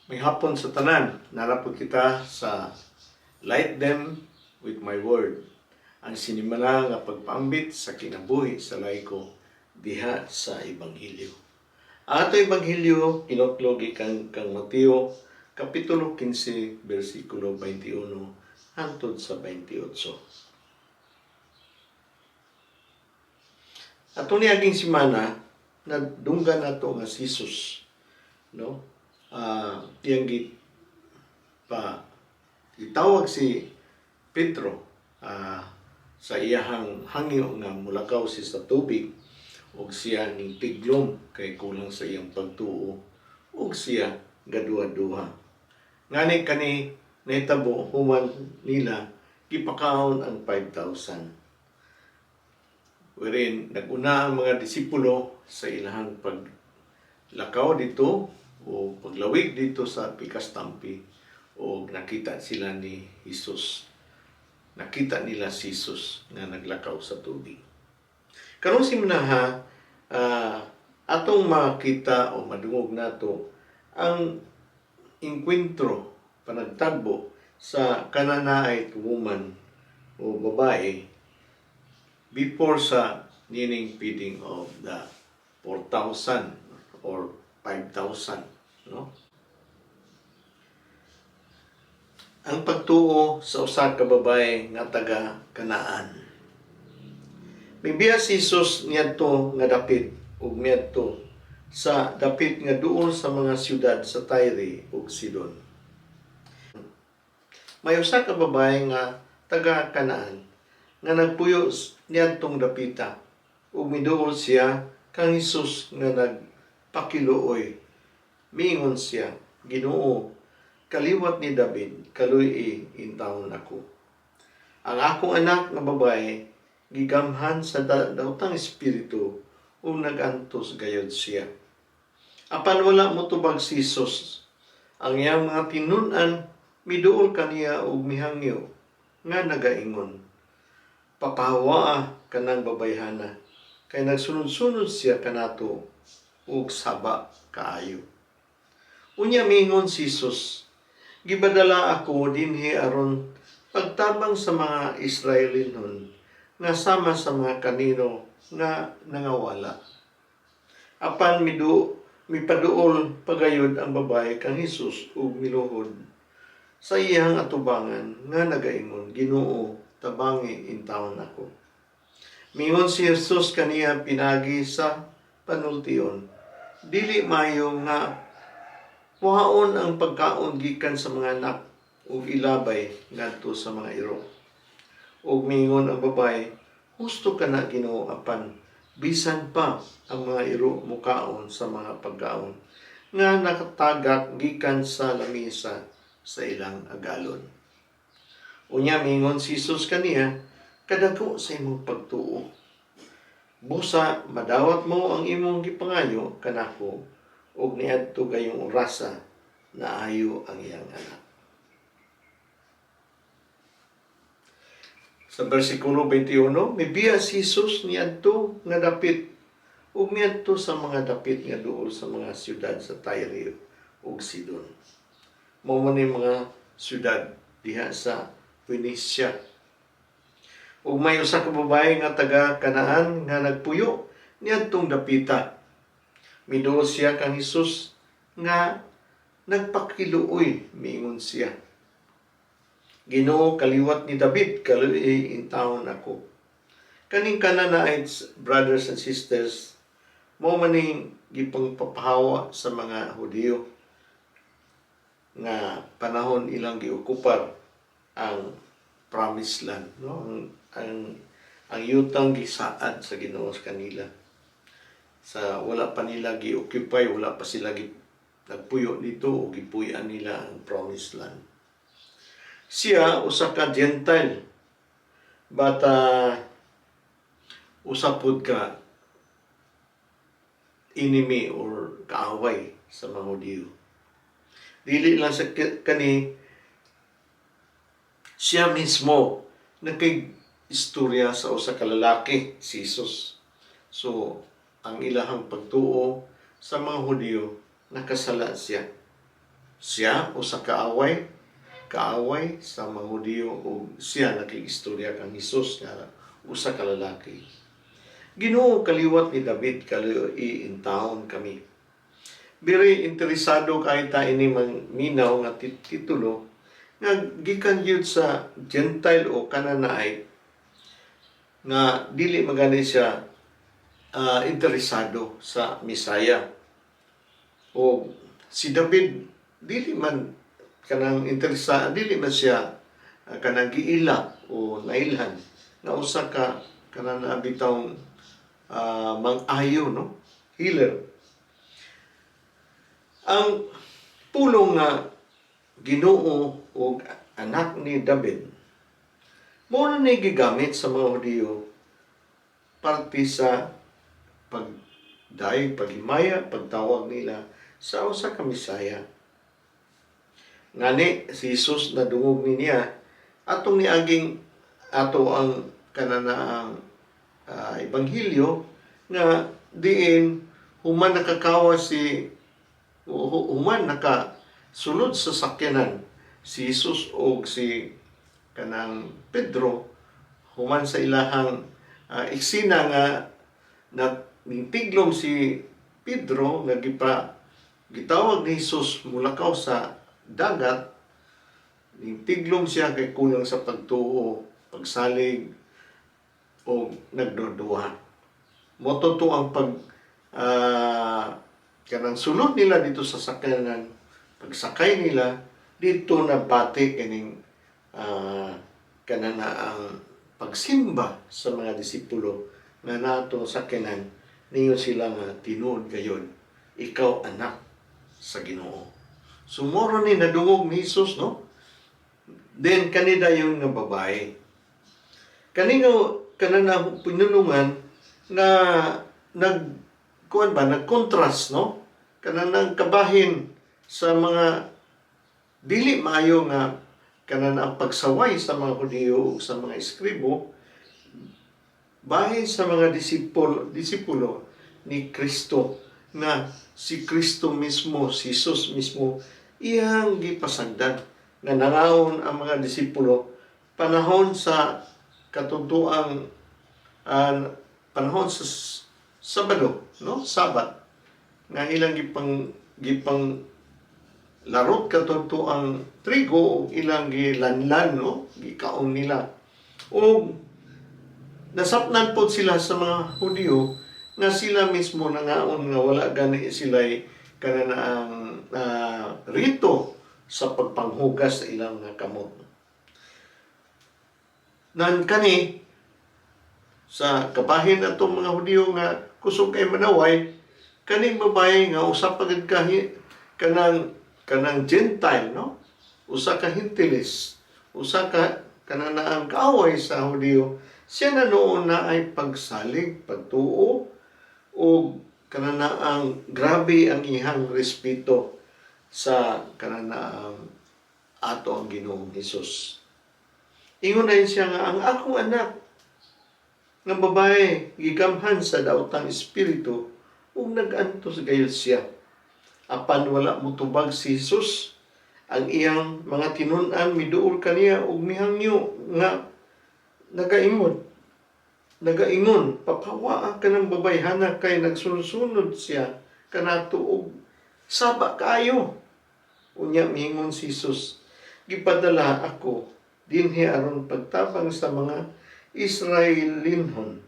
May hapon sa tanan, narapod kita sa Light Them with My Word. Ang sinimala nga pagpaambit sa kinabuhi sa laiko diha sa Ebanghelyo. Ang ato Ebanghelyo kinutlog ikan kang Mateo Kapitulo 15, versikulo 21 hangtod sa 28. Ato ni aging simana nadunggan nato nga si Jesus, no? Iyang itawag si Pedro sa iyahang hangyo nga mulakaw si sa tubig ug siya ning tiglom kay kulang sa iyang pagtuo ug siya gaduha-duha. Ngani kani nahitabo human nila gipakaon ang 5,000. Wherein naguna ang mga disipulo sa ilahang paglakaw dito o paglawig dito sa pikas tampi o nakita sila ni Jesus. Nakita nila si Jesus na naglakaw sa tubig. Karong simnaha, atong makita o madungog nato ang inkwentro, panagtagbo sa kananaay woman o babae before sa nining feeding of the 4,000 or 5,000, no? Ang pagtuo sa usa ka babae nga taga Kanaan. Mibiya si Jesus niadto nga dapit ug miadto sa dapit nga duol sa mga siyudad sa Tyre ug Sidon. May usa ka babae nga taga Kanaan nga nagpuyo niadtong dapita ug miduol siya kang Jesus nga nagpakiluoy. Miingon siya, Ginoo, kaliwat ni David, kaluy intawon ako. Ang akong anak nga babae, gigamhan sa daotang espiritu o nagantos gayod siya. Apan wala motubag si Jesus. Ang iyang mga tinun-an, miduol kaniya og mihangyo, nga nagaingon. Papahawa ka ng babayhana, kay nagsunod-sunod siya kanato og saba kaayo. Unya mingon si Jesus, gibadala ako dinhi aron pagtabang sa mga Israelinon nga sama sa mga kanino nga nangawala. Apan mipaduol pagayod ang babae kang Jesus ug miluhod sa iyang atubangan nga nagaingon, Ginoo, tabangi intawon ako. Mingon si Jesus kaniya pinagi sa panultion, dili mayo nga muhaon ang pagkaon gikan sa mga anak ug ilabay ngadto sa mga iro. Ug mingon ang babae, husto ka na Ginoo apan bisan pa ang mga iro mukaon sa mga pagkaon nga nakatagak gikan sa lamisa sa ilang agalon. Unya mingon si Jesus kaniya, kadako sa imong pagtuo. Busa madawat mo ang imong gipangayo kanako ug niadto kayong orasa na ayo ang iyang anak. Sa versikulo 21, mibiya si Jesus niadto nga dapit ug miadto sa mga dapit nga duol sa mga siyudad sa Tyre ug Sidon. Mao man mga siyudad diha sa Phoenicia. Ug may usa ka babae nga taga Kanaan nga nagpuyo niadtong dapita. Miduol siya kang Jesus nga nagpakiluoy, miingon siya. Ginoo, kaliwat ni David, kaluy intawon ako. Kaning kananaay, brothers and sisters, mo maning gipangpapahawa sa mga Hudiyo nga panahon ilang giokupar ang promised land, no? Ang yutang gisaad sa Ginoo sa kanila. Sa wala pa nila gi-occupy, wala pa sila nagpuyo dito o gipuyan nila ang promised land. Siya usa ka Gentile, bata usapod ka enemy or kaaway sa mga Hudiyo. Dili lang sa kani siya mismo nagkay-istorya sa usa ka lalaki, si Jesus. So ang ilahang pagtuo sa mga Hudiyo nakasala siya. siya usa kaaway sa mga Hudiyo ug siya nakiistorya kang Hesus nga usa ka lalaki. Ginoo, kaliwat ni David in taon kami. Very interesado kahit ta ini minaw nga titulo nga gikan gyud sa Gentile o Canaanite nga dili magani siya interesado sa Misaya. O si David dili man dili man siya kanang giila o nailhan na usa ka kanang bitaw mang-ayo, no? Healer. Ang pulong nga Ginoo o anak ni David mo na gigamit sa mga Hudiyo parte sa paghimaya, pagtawag nila sa usa ka Misaya. Ngani si Jesus nadungog niya atong niaging ato ang kananaang ebanghelyo nga diin human nakasulod sa sakyanan si Jesus o si kanang Pedro human sa ilahang eksena nga nagtiglom si Pedro nga gitawag ni Jesus mulakaw sa dagat. Nagtiglom siya kay kulang sa pagtuo, pagsalig o nagduduwa. Moto ang kanang sulod nila dito sa sakyanan, pagsakay nila dito na bati kaning kananaang pagsimba sa mga disipulo nga nato sakyanan niyo sila nga tinuod gayon ikaw anak sa Ginoo. Sumoro ni nadungog ni Jesus, no? Then kanida yung nga babae. Kanang pinulungan na nag-contrast, no? Kanang kabahin sa mga dili maayo nga kanang pagsaway sa mga Hudiyo sa mga eskribo bahin sa mga disipulo ni Kristo nga si Kristo mismo, si Jesus mismo iyang gipasagdan nga nangaon ang mga disipulo panahon sa katuntuang panahon sa Sabado, no? Sabat nga ilang gipang larot katuntuang trigo o ilang gilanlan, no? Gikaon nila. O nasapnan po sila sa mga Hudiyo nga sila mismo nangaon nga wala gani sila'y kananaang rito sa pagpanghugas sa ilang kamot. Nan kani sa kabahin atong mga Hudiyo nga kusog kay manaway kaning babae nga usa pagid kanang Gentile, no? Usa ka Hintilis, usa ka kananaang kaaway sa Hudiyo. Siya na noon na ay pagsalig, pagtuo o kananaang grabe ang ihang respeto sa kananaang ato ang Ginoong Hesus. Ingon na siya nga ang akong anak nga babae gigamhan sa daotang espiritu ug nag-antos gayud siya. Apan wala motubag si Hesus, ang iyang mga tinun-an miduol kaniya ug mihangyo nga nagaingon papawaa ka ng babayhana kay nagsunod siya kanato og saba kaayo. Unya miingon si Jesus, gipadala ako dinhi aron pagtabang sa mga Israelinhon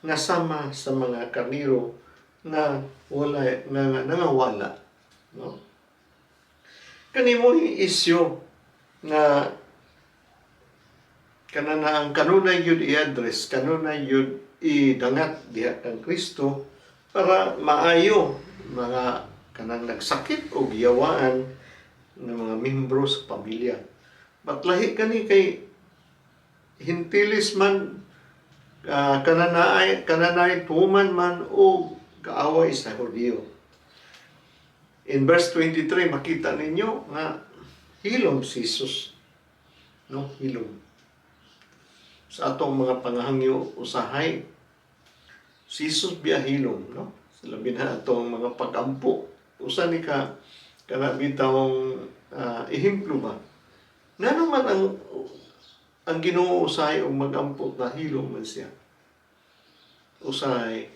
nga sama sa mga karniro nga wala nga nangawala, no? Kanimo isyu nga kananaang kanunay yun i-address, kanunay yun idangat diha kang Kristo para maayo mga kanang nagsakit o giyawaan ng mga membro sa pamilya. Batlahi kani kay Hintilis man, kananay tuman man o kaaway sa Hudiyo. In verse 23 makita ninyo nga hilom si Jesus, no? Hilom sa atong mga pangahangyo usahay si Jesus biyahilom, no? Sa labi na atong mga pagampo usa ni kana bitawng ehemplo ba. Nga naman ang Ginoo usahay og mag-ampo na hilom man siya. Usahay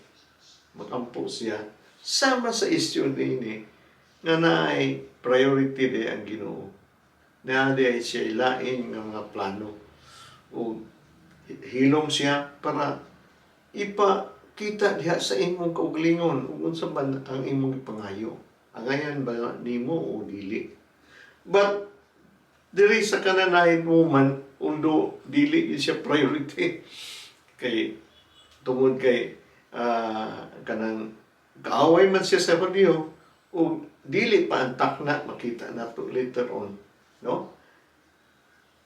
mag-ampo siya sama sa isyu dinhi nga naay priority di ang Ginoo. Na di siya ilain nga mga plano o hilom siya para ipakita diha sa imong kaugalingon ug unsa man ang imong ipangayo. Angayan ba nimo o dili? But diri sa kananayon mo man, undo dili siya priority kay tungod kay kanang kaaway man siya sa Hudiyo o dili pa antak na makita nato later on, no?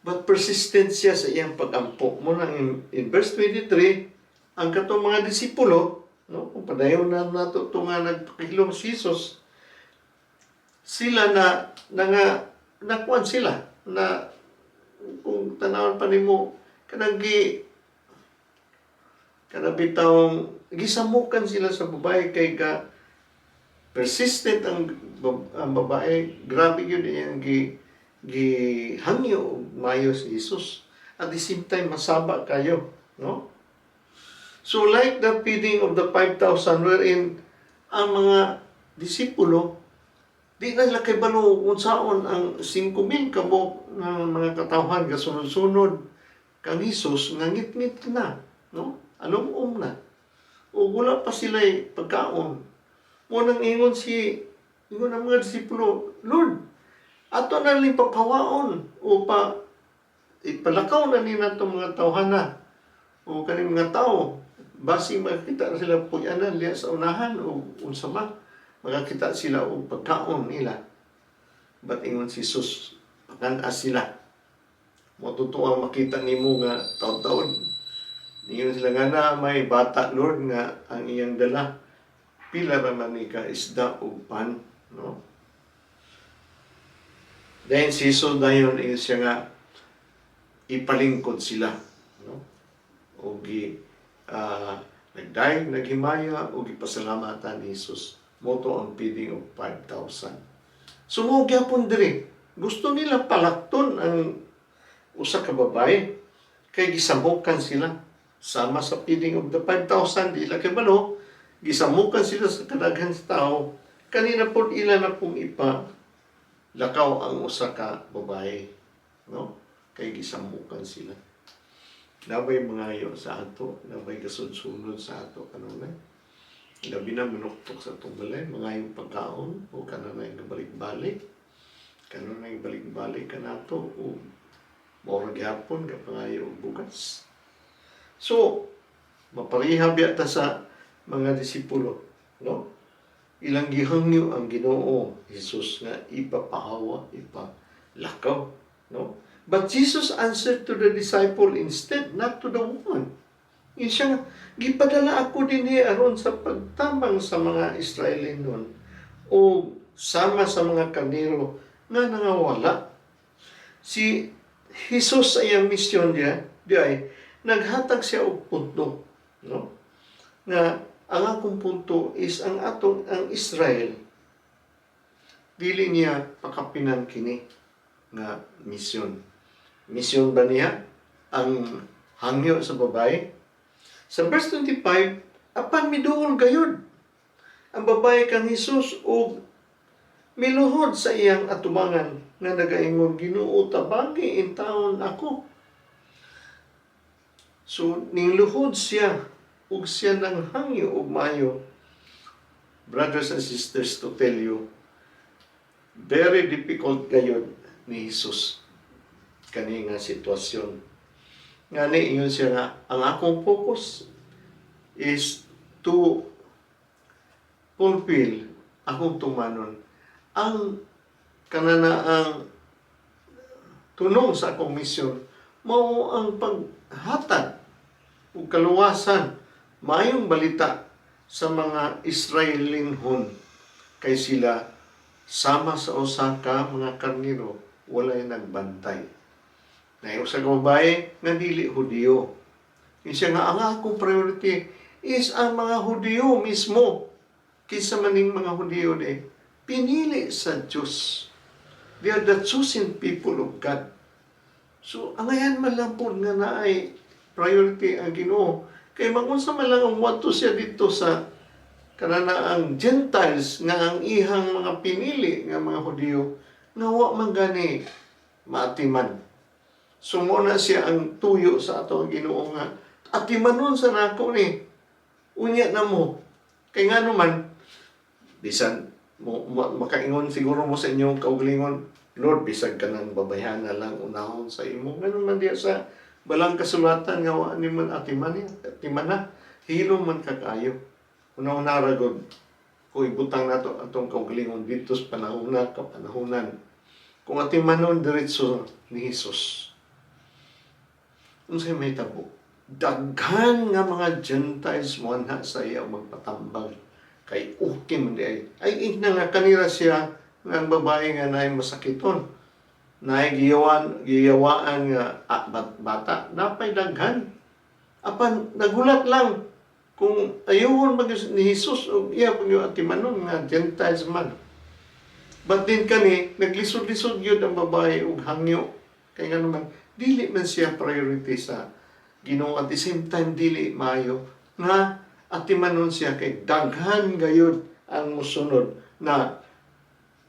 But persistent siya sa iyang pag-ampo. Muna in verse 23, ang katong mga disipulo, no, kung padayon na nato ito nga nagpakilom si Jesus, sila nakuan sila, na kung tanawon pa nimo kanabitawng gisamukan sila sa babae kay persistent ang babae. Grabe yun yung gihangyo mayo si Jesus. At the same time, masaba kayo. No? So like the feeding of the 5,000 wherein ang mga disipulo, di na sila kay balo kung saan ang 5,000 kamo ng mga katawhan kasunod-sunod kang Jesus ngangit-ngit na. No? Alom-om na. O wala pa sila pagkaon. Munang ingon ang mga disipulo, Lord, ato na rin papawaon o ipalakaw na nila itong mga tawhana o kaning mga tao. Basi makita sila puyanan liya sa unahan o unsa ba, makakita sila o pagkaon nila. But ingon si Jesus, pagkanas sila. Matutuwa makita nimo nga taon-taon. Ingon sila nga na may bata, Lord, nga ang iyang dala. Pila raman ni ka isda o pan, no? Dahil si Jesus dayon siya nga ipalingkod sila, no? O nagdaig, naghimaya o gipasalamatan ni Jesus. Moto ang feeding of 5,000. Sumugya po diri. Gusto nila palakton ang usa ka babae kay gisamukan sila sama sa feeding of the 5,000. Di lang kay balo, gisamukan sila sa kadaghan sa tao. Kanina po ilan na pong lakaw ang usa ka babae, no? Kay gisamukan sila. Nabay mangayo sa ato, nabay kasunod-sunod sa ato kanunay. Labi na manuktok sa tunggalay, mangayong pagkaon o kanunay nga balik-balik. Kanunay balik-balik ka nato o maurag hapon ka pangayo og bugas. So, maparihab yata sa mga disipulo, no? Ilang gihangyo ang Ginoo Jesus nga ipapahawa, ipalakaw, no? But Jesus answered to the disciple instead, not to the woman. Siya nga, gipadala ako din aron sa pagtamang sa mga Israeli noon o sama sa mga kaniro nga nangawala. Si Jesus sa iyang misyon niya, naghatag siya og punto, no? Nga ang akong punto is ang Israel dili niya pakapinan kini nga misyon. Misyon ba niya ang hangyo sa babae? Sa verse 25, apan miduol gayud ang babae kang Jesus o miluhod sa iyang atubangan nga nagaingon, Ginoo tabangi in taon ako. So niluhod siya ug siya nang hangyo og maayo. Brothers and sisters, to tell you, very difficult gayud ni Jesus kani nga sitwasyon. Ngani ingon siya nga, ang akong focus is to fulfill, akong tumanon ang kananaang tunong sa akong misyon, mao ang paghatag ug kaluwasan, maayong balita sa mga Israelinhon kay sila sama sa usa ka mga karniro walay nagbantay. Na usa ka babae nga dili Hudiyo. Siya nga ang akong priority is ang mga Hudiyo mismo kaysa maning mga Hudiyo pinili sa Diyos. They are the chosen people of God. So, ang ayan man lang po nga na ay priority ang Ginoo. Kay magunsa man lang ang wato siya dito sa kanana ang Gentiles nga ang ihang mga pinili nga mga Hudyo nga wa man gani maatiman. So mo na siya ang tuyo sa ato ang Ginoo nga atimanon sa nako ni unya na mo. Kay nga naman bisan makaingon siguro mo sa inyong kaugalingon, Lord, bisag ka nang babayhan na lang unahon sa imo. Ganun man diya sa balang kasulatan nga wa ni man atiman niya. Atiman na. Hilom man kakayo. Una-una ragod. Kung ibutang nato atong kaugalingon dito sa panahon na kapanahonan. Kung atimanon diretso ni Jesus. Unsay may tabo? Daghan nga mga Gentiles mo na sa iya magpatambal. Kay okay man di ay ina nga kanira siya nga ang babae nga naay masakiton. Naay giyawaan nga bata. Napay daghan. Apan nagulat lang kung ayuhon mag ni Jesus o iya pag yung atimanon nga Gentiles man. But din kani, naglisod-lisod yun ang babae og hangyo. Kaya nga naman, dili man siya priority sa Ginoo at the same time dili maayo nga atimanon siya kay daghan gayud ang musunod na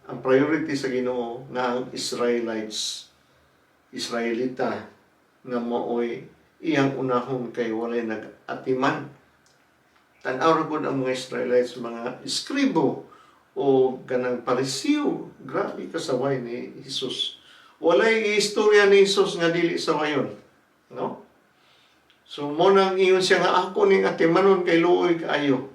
ang priority sa Ginoo nga ang Israelita nga maoy iyang unahon kay walay nag-atiman. Tan-aw ra gud ang mga Israelites mga iskribo o ganang parisiyo. Grabe kasaway ni Jesus. Walay istorya ni Jesus nga dili sawayon, no? So mo nang iyon siya nga ako ning atimanon kay luoy kaayo.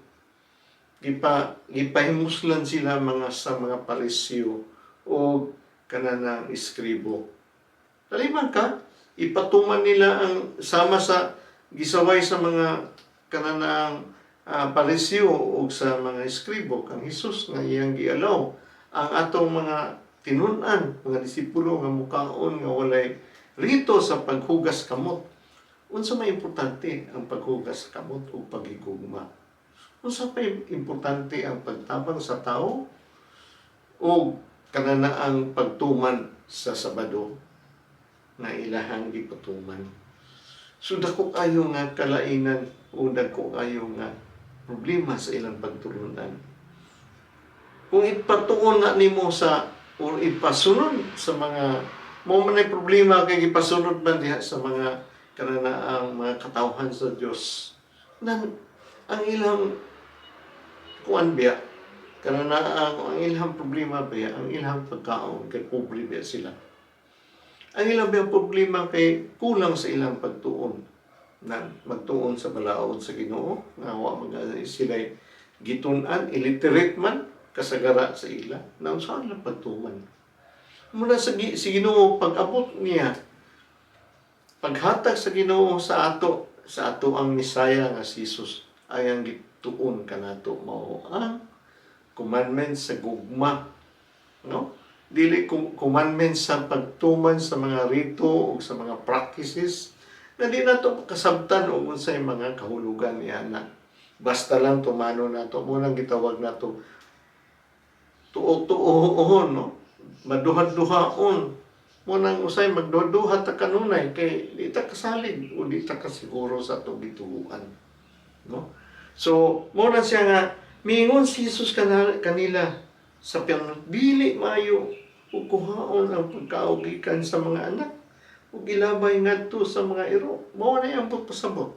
Gipahimuslan sila sa mga parisiyo o kanang iskribo. Taliman ka, ipatuman nila ang sama sa gisaway sa mga kanang parisiyo o sa mga iskribo kang Hesus nga iyang gialaw ang atong mga tinunan, mga disipulo nga mukaon nga walay rito sa paghugas kamot. Unsa may importante ang paghugas kamot o paghigugma? Unsa pa importante ang pagtabang sa tao o kanana ang pagtuman sa Sabado na ilahang gipatuman. So dako kayo nga kalainan o dako kayo nga problema sa ilang pagtulunan. Kung ipatuon na nimo sa o ipasunod sa mga mo man ay problema kay ipasunod man diha sa mga kananaang mga katawhan sa Dios nan ang ilang kuan biya kananaang ang ilang problema biya ang ilang pagkaon kay pobre biya sila. Ang ilang biya problema kay kulang sa ilang pagtuon na magtuon sa balaod sa Ginoo nga wa magay sila gitun-an illiterate man kasagara sa ila nang saan lang pagtuman muna sa Ginoo pag-abot niya paghatag sa Ginoo sa ato ang Misaya nga si Jesus ay ang gituon kanato mao ang commandments sa gugma, no? Dili commandments sa pagtuman sa mga rito o sa mga practices na di nato kasabtan o unsay mga kahulugan niya na basta lang tumano nato mo nang gitawag nato tuo-tuohon, no? Maduha-duhaon mo nang usay magduha ta kanunay kay di ta kasalig o di ta kasiguro sa atong gituguan, no? So mo na siya nga miingon si Jesus kanila sa dili maayo ug kuhaon ang pagkaugikan sa mga anak ug ilabay ngadto sa mga iro. Mao na ang pagpasabot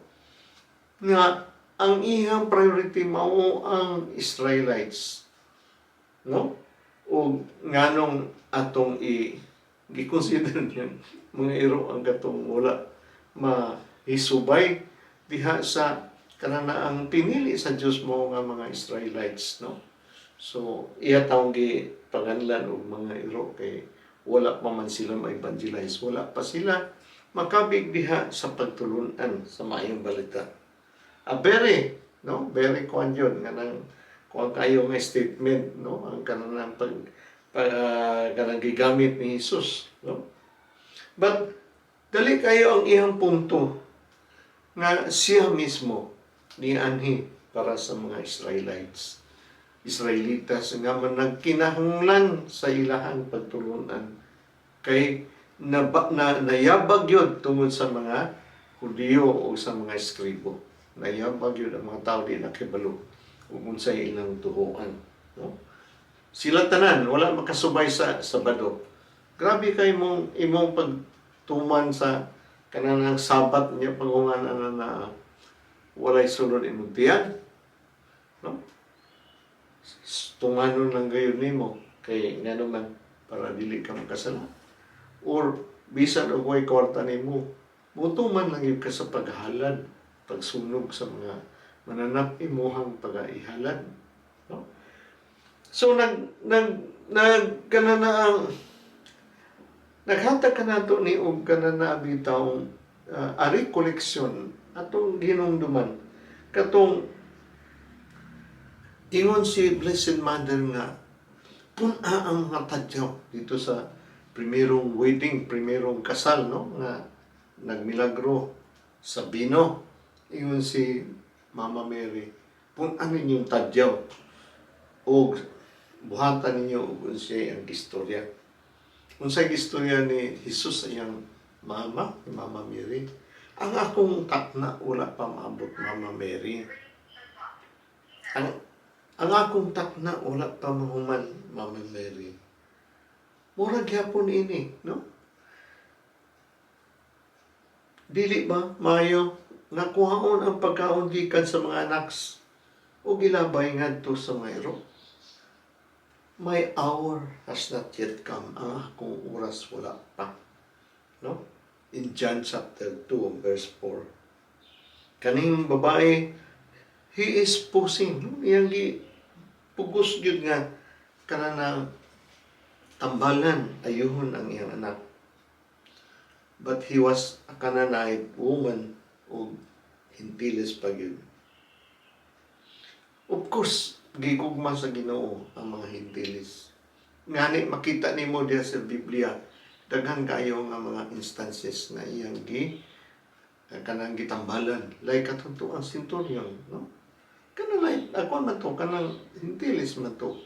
nga ang iyang priority mao ang Israelites, no? O nganong atong gi-consider niyan mga iro ang katong wala mahisubay diha sa kananaang pinili sa Dios mo nga mga Israelites, no? So iya taong gipanganlan og mga iro kay wala pa man sila ma-evangelize, wala pa sila makabig diha sa pagtulunan sa maayong balita. Very, no? Very kuan yun nga nang kuan kayo nga statement, no? Ang kanang kanang gigamit ni Jesus, no? But dali kayo ang iyang punto nga siya mismo ni anhi para sa mga Israelites. Israelitas nga man nagkinahanglan sa ilahang pagtulunan kay nayabag yun tungod sa mga Hudiyo o sa mga eskribo. Nayabag yun ang mga tao di nakibalo kung sa ilang tuhuan. No? Sila tanan, wala makasubay sa Sabado. Grabe kay imong pagtuman sa kanang Sabat niya pagunganan na walay sunod imong tiyan. No? Tunganon lang gayon nimo kay nga naman para dili ka makasala. Or bisan og way kwarta nimo, mutuman lang yun ka sa paghalad, pagsunog sa mga mananap imuhang pag-ihalad. No? So naghatag ka na ito ni og kanana bitaw ari koleksyon atong ginumduman katong ingon si Blessed Mother nga puna ang mga tadyaw dito sa primerong wedding, primerong kasal, no? Nga nagmilagro sa Bino. Ingon si Mama Mary, puna ninyong tadyaw o buhatan ninyo kung siya ang istorya. Kung sa istorya ni Jesus ayang mama, ni Mama Mary, ang akong takna wala pa maabot Mama Mary. Ang akong takna wala pa mahuman Mama Mary. Murag gyapon ini, no? Dili ba mayo nakuhaon ang pagkaon gikan sa mga anaks o gilabay ngadto sa mayro? My hour has not yet come. Ang akong oras wala pa. No? In John chapter 2, verse 4. Kaning babae, he is posing. No? Iyang pugos yun nga kanang tambalan, ayuhon ang iyang anak. But he was a Canaanite woman o Hintiles pa yun. Of course, gigugma sa Ginoo ang mga Hintiles. Ngani makita nimo diha sa Biblia, daghan kayo nga mga instances na iyang kanang gitambalan. Like katunto ang centurion, no? Kanang like, ako man to, kanang Hintiles man to.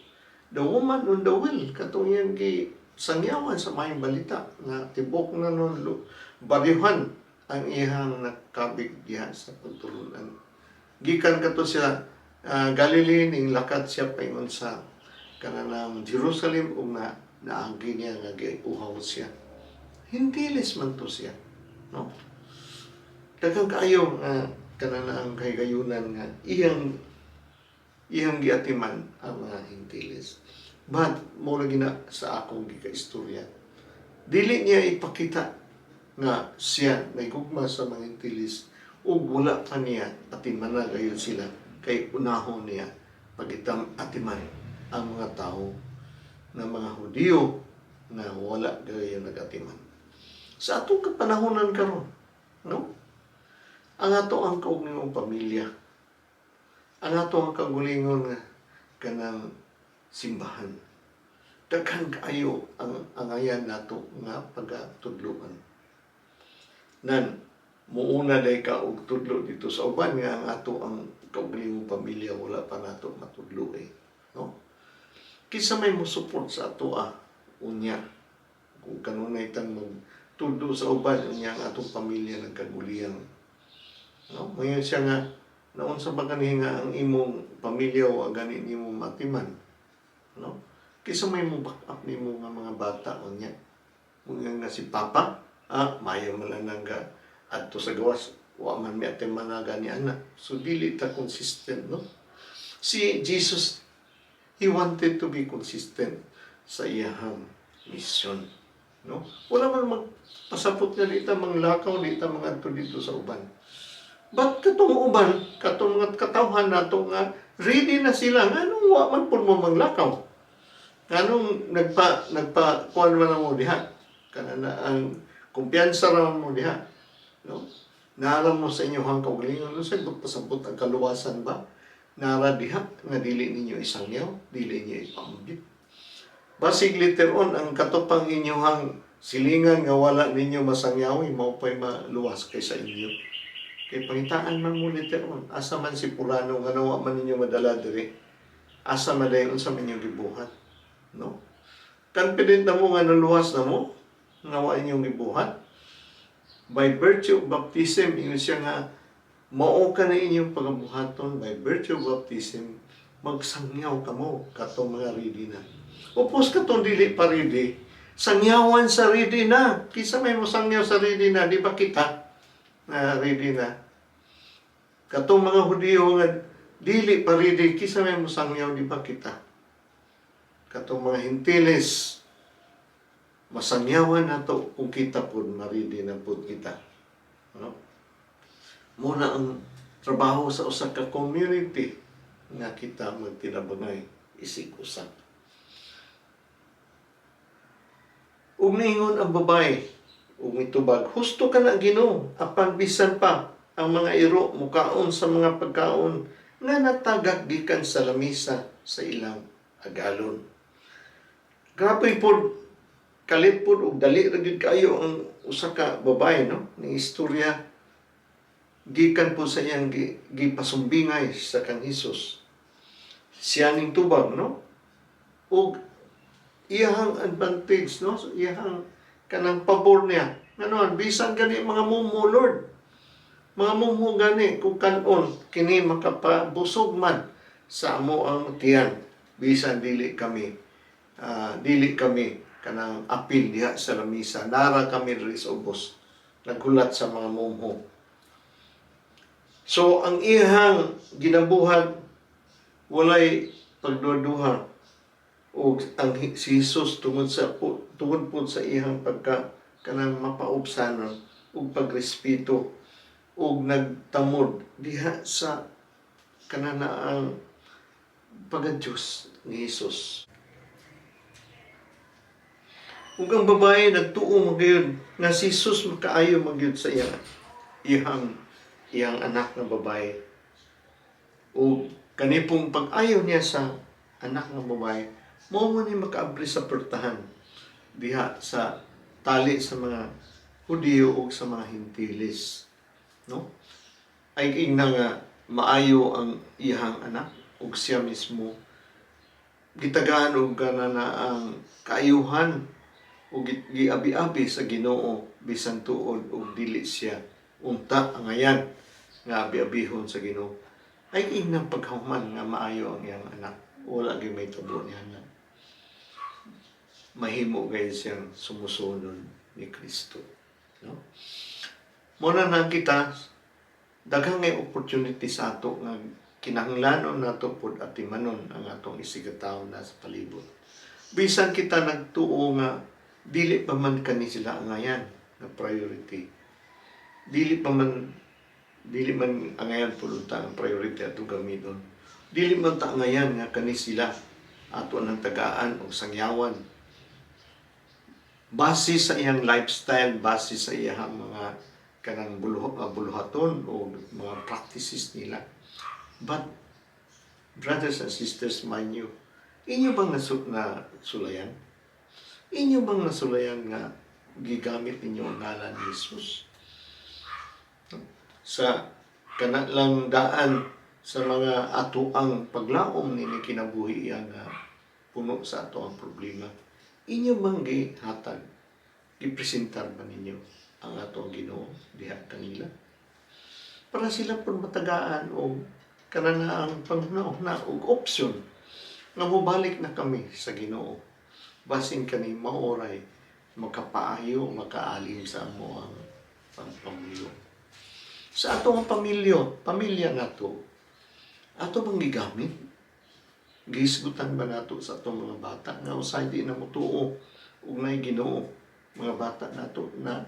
The woman on the well, katong iyang sangyawan sa mayong balita nga tibok na nun bariyuhan ang iyang nakabig diha sa pagtulunan. Gikan kato siya Galilee ning lakad siya paingon sa kanang Jerusalem ug naagi niya nga giuhaw siya. Hintiles man to siya, no? Daghang kaayo kanang kahigayunan nga iyang giatiman ang mga Hintiles. But mura gina sa akong gikaistorya. Dili niya ipakita nga siya naigugma sa mga Hintiles ug wala pa niya atiman na gayon sila kay unahon niya atiman ang mga tao na mga Hudiyo na wala gayon nagatiman. Sa atong kapanahonan karon, no? Ang ato ang kaugningong pamilya, ang ato ang kagulingon nga kanang simbahan. Daghan kaayo ang angayan nato nga pagtudloan. Nan muuna day ka og tudlo dito sa uban nga ang ato ang kaugalingong pamilya wala pa nato matudlo no? Kisa may mo support sa ato unya kung kanunay tang magtudlo sa uban unya ang atong pamilya nagkaguliyang, no? Mayon siya nga naon sa bagani nga ang imong pamilya o gani nimo matiman, no? Kisa may mo back up nimo nga mga bata unya mga nga si papa mayo malanang adto sa gawas wa man mi atiman na gani anak, so dili ta consistent, no? Si Jesus, he wanted to be consistent sa iyang mission, no? Wala man magpasapot nga dita manglakaw dita mga adto dito sa uban. But katong uban, katong mga katawhan nato nga ready na sila nganong wa man pud mo manglakaw. Nganong nagpa kuan man mo diha. Kanana ang kumpiyansa ra mo diha, no? Naaram mo sa inyong kaugalingon, sa pasabot ang kaluwasan ba? Nara diha nga dili ninyo isangyaw, dili niyo ipambit. Basig later on ang katupang inyong silingan nga wala ninyo masangyaw, mao pay maluwas kay sa inyo. Kay pangitaan man mo later on, asa man si pulano nga nawa man ninyo madala diri. asa madayon sa inyong gibuhat, no? Confident na mo nga naluwas na mo, nga wa inyong gibuhat. By virtue of baptism, ingon siya nga, mao ka na inyong pagabuhaton. By virtue of baptism, magsangyaw ka mo, katong mga ready na. Upos katong dili pa ready, sangyawan sa ready na. Kisa may mo sangyaw sa ready na, di ba kita na ready na? Katong mga Hudiyo nga dili pa ready, kisa may mo sangyaw, di ba kita? Katong mga Hintiles, masangyawan nato kung kita po, maridi na po kita. No? Muna ang trabaho sa usa ka community nga kita magtinabangay isig usap. Ug niingon ang babae, ug mitubag, husto ka na Ginoo, apan bisan pa ang mga iro mukaon sa mga pagkaon nga natagak gikan sa lamisa sa ilang agalon. Grabe po, kalit po ug dali ra gyud kaayo ang usa ka babae, no? Ning istorya gikan po sa iyang gipasumbingay sa kang Hesus. Siya ning tubag, no? Ug iyang advantage, no? So, iyang kanang pabor niya. Nganoon, bisan gani mga mumo, Lord. Mga mumo gani kung kanon kini makapabusog man sa amo ang tiyan. Bisan dili kami kanang apil diha sa lamisa. Nara kami diri sa ubos. Naghulat sa mga mumo. So, ang iyang ginabuhat, walay pagduduha. O ang si Jesus tungod po sa iyang kanang mapaubsanon ug pagrespeto ug nagtamod diha sa kananaang pagadios ni Jesus. Ug ang babae nagtuo magyud nga si Jesus makaayo magyud sa iyang anak nga babae. Ug kani pong pag-ayo niya sa anak nga babae, mao man ni makaabri sa pertahan diha sa tali sa mga Hudiyo ug sa mga Hintiles, no? Ay ingna nga maayo ang iyang anak ug siya mismo gitagaan og kananaang kaayuhan ug giabi-abi sa Ginoo bisan tuod ug dili siya unta angayan nga abi-abihon sa Ginoo. Ay inang paghuman nga maayo ang iyang anak. Wala gyud may tabo niya na mahimo gayud siyang sumusunod ni Kristo, no? Muna na kita daghang nga opportunity sa ato nga kinahanglanon nato pud atimanon ang atong isigataon na sa palibot. Bisan kita nagtuo nga dili pa man kani sila angayan nga priority. Dili man angayan pud ta ang priority atong gamiton. Dili man ta angayan nga kani sila ato nang tagaan o sangyawan. Base sa iyang lifestyle, base sa iyang mga kanang buluhaton o mga practices nila. But, brothers and sisters, mind you, inyo bang nasulayan? Inyo bang nasulayan nga gigamit ninyo ang ngalan ni Jesus? Sa kanalang daan sa mga atoang paglaom ni kinabuhi yang puno sa ato ang problema. Inyo bang gihatag, gipresentar ba ninyo ang ato ang Ginoo diha kanila? Para sila pun matagaan o kananaang panghuna o opsyon nga mobalik na kami sa Ginoo. Basin kani maoray makapaayo, makaalim sa amo ang pamilyo. Sa ato ang pamilya nato, ato bang gigamit? Gisgutan ba nato sa atong mga bata nga usay di na motuo ug nay Ginoo, mga bata nato na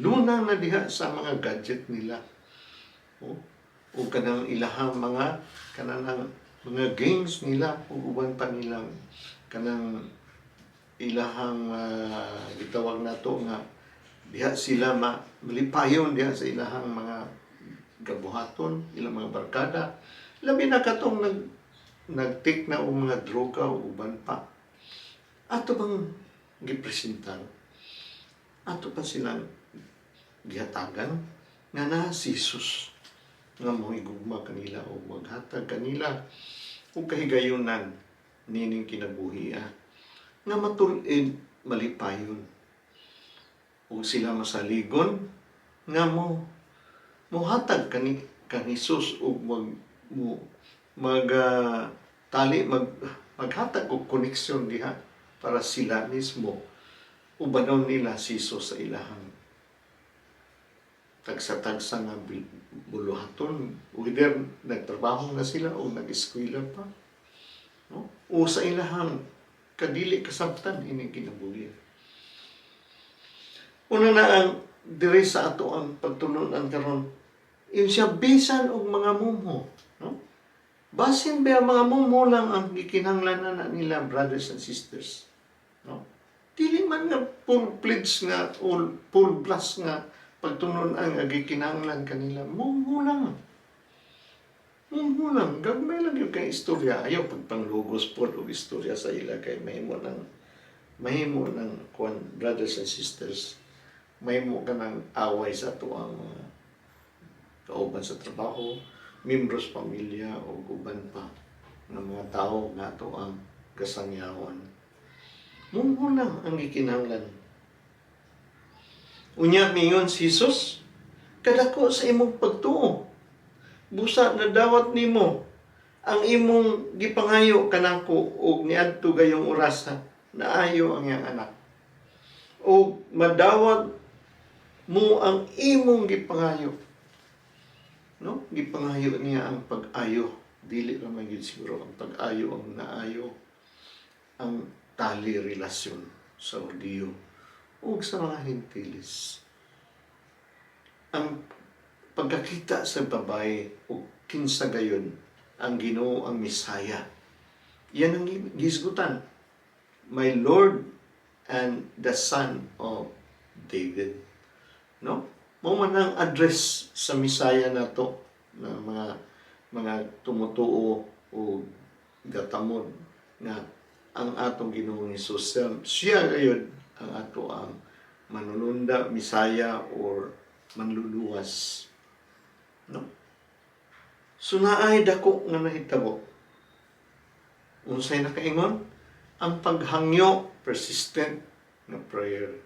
lunang na diha sa mga gadget nila. O kanang ilahang mga games nila ug uban pa nilang kanang ilahang gitawag nato nga diha sila malipayon diha sa ilahang mga gabuhaton, ilang mga barkada. Labi na katong nag-take na o mga droga o uban pa. Ato bang gipresentar? Ato pa silang gihatagan nga na si Jesus nga mo igugma kanila o maghatag kanila ug kahigayunan nining kinabuhi nga matul-id malipayon ug sila masaligon nga mohatag kang Hesus ug maghatag og koneksyon diha para sila mismo ubanon nila si Hesus sa ilahang tagsa-tagsa nga buluhaton, whether nagtrabaho na sila o nag-eskwela pa, no? O sa ilahang kadili kasabtan ining kinabuhi. Una na ang diri sa ato ang pagtulunan karon, yun siya bisan og mga mumho, no? Basin ba mga mumho lang ang gikinahanglanan na nila, brothers and sisters, no? Dili man nga full-fledged nga o full-blast nga pagtunon ang gikinahanglan kanila, mumho lang. Mumho lang. Gagmay lang yung kay istorya. Ayaw pagpanglugos po o istorya sa ila kay mahimo ng brothers and sisters. Mahimo ka ng away sa tuang kauban sa trabaho, membros pamilya o uban pa ng mga tao nga tuang kasangyawan. Mumho lang ang gikinahanglan. Unya mingon si Jesus, kadako sa imong pagtuo. Busa na dawat nimo ang imong gipangayo kanako ug niadto gayong oras na ayo ang iyang anak. O madawat mo ang imong gipangayo. No? Gipangayo niya ang pag-ayo. Dili ra man gyud siguro ang pag-ayo ang naayo ang tali relasyon sa Hudiyo ug sa mga Hentiles. Ang pagkakita sa babae o kinsa gayon ang Ginoo ang Misaya. Yan ang gisgutan. My Lord and the Son of David. No? Mo man ang address sa Misaya nato na mga tumutuo o gatamod nga ang atong Ginoong Hesus. Siya gayon ang ato ang manununda, Misaya or manluluwas. No? So naay dako nga nahitabo. Unsay nakaingon? Ang paghangyo, persistent nga prayer.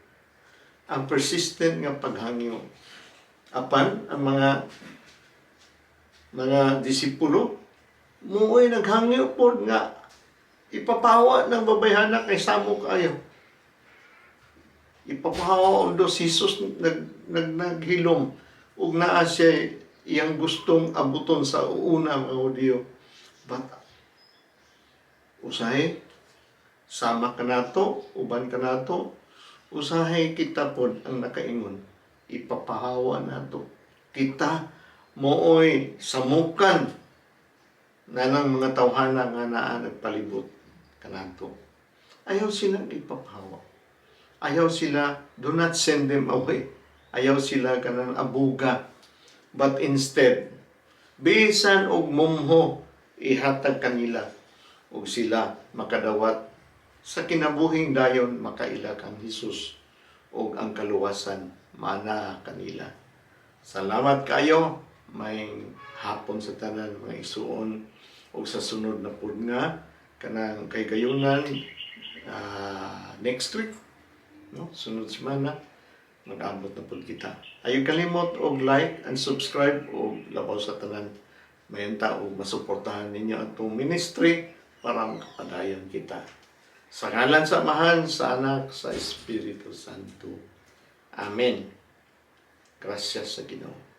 Ang persistent nga paghangyo. Apan ang mga disipulo muoy naghangyo pod nga ipapawa ng babayhana kay samo kayo. Ipapahawa undo si Jesus naghilom ug naa siya iyang gustong abuton sa una mga Hudiyo. But usahay sama ka nato, uban ka nato, usahay kita pod ang nakaingon. Ipapahawa nato. Kita mooy samukan na ng mga tawhana nga naa nagpalibot kanato. Ayaw silang ipapahawa. Ayaw sila, do not send them away. Ayaw sila kanang abuga. But instead, bisan og mumho, ihatag kanila ug sila makadawat sa kinabuhing dayon makaila kang Hesus ug ang kaluwasan mana kanila. Salamat kayo. May hapon sa tanan mga isuon ug sa sunod na pud nga kanang kay gayunan next week, no? Sunod semana mag-abot na pud kita. Ayaw kalimot og like and subscribe og labaw sa tanan mayon ta og masuportahan ninyo atong ministry para makapadayon kita. Sa ngalan sa Amahan, sa Anak, sa Espiritu Santo. Amen. Gracias sa Ginoo.